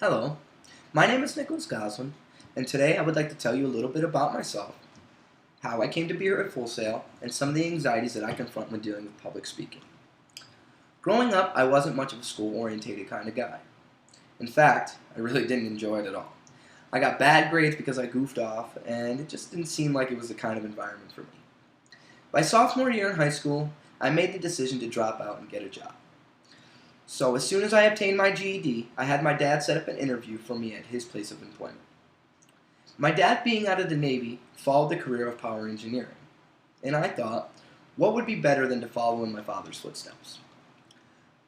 Hello, my name is Nicholas Gosselin, and today I would like to tell you a little bit about myself, how I came to be here at Full Sail, and some of the anxieties that I confront when dealing with public speaking. Growing up, I wasn't much of a school-orientated kind of guy. In fact, I really didn't enjoy it at all. I got bad grades because I goofed off, and it just didn't seem like it was the kind of environment for me. By sophomore year in high school, I made the decision to drop out and get a job. So as soon as I obtained my GED, I had my dad set up an interview for me at his place of employment. My dad, being out of the Navy, followed the career of power engineering, and I thought, what would be better than to follow in my father's footsteps?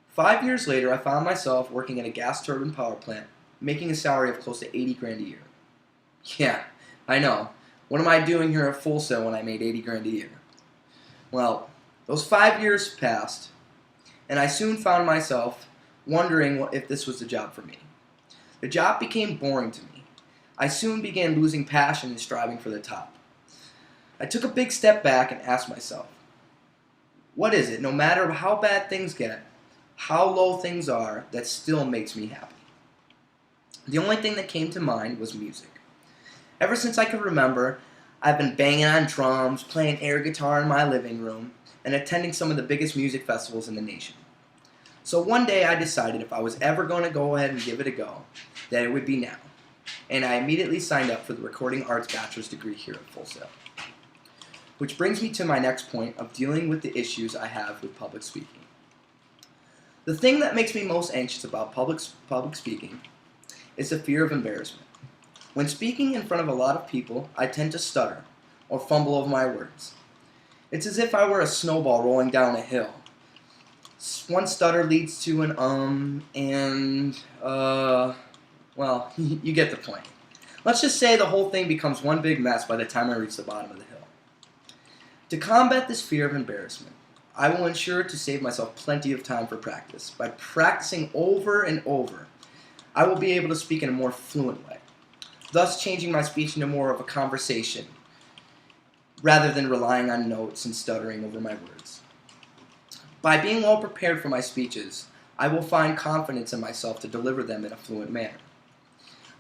5 years later, I found myself working at a gas turbine power plant, making a salary of close to 80 grand a year. Yeah, I know. What am I doing here at Full Sail when I made 80 grand a year? Well, those 5 years passed, and I soon found myself wondering if this was the job for me. The job became boring to me. I soon began losing passion and striving for the top. I took a big step back and asked myself, what is it, no matter how bad things get, how low things are, that still makes me happy? The only thing that came to mind was music. Ever since I could remember, I've been banging on drums, playing air guitar in my living room, and attending some of the biggest music festivals in the nation. So one day I decided if I was ever going to go ahead and give it a go, that it would be now. And I immediately signed up for the Recording Arts Bachelor's degree here at Full Sail. Which brings me to my next point of dealing with the issues I have with public speaking. The thing that makes me most anxious about public speaking is the fear of embarrassment. When speaking in front of a lot of people, I tend to stutter or fumble over my words. It's as if I were a snowball rolling down a hill. One stutter leads to an and, well, you get the point. Let's just say the whole thing becomes one big mess by the time I reach the bottom of the hill. To combat this fear of embarrassment, I will ensure to save myself plenty of time for practice. By practicing over and over, I will be able to speak in a more fluent way, thus changing my speech into more of a conversation, rather than relying on notes and stuttering over my words. By being well prepared for my speeches, I will find confidence in myself to deliver them in a fluent manner.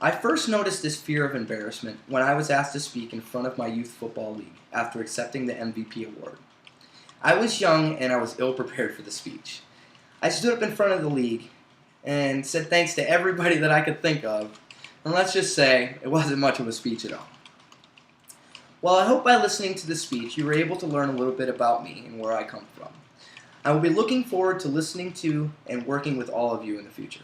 I first noticed this fear of embarrassment when I was asked to speak in front of my youth football league after accepting the MVP award. I was young and I was ill-prepared for the speech. I stood up in front of the league and said thanks to everybody that I could think of, and let's just say it wasn't much of a speech at all. Well, I hope by listening to this speech you were able to learn a little bit about me and where I come from. I will be looking forward to listening to and working with all of you in the future.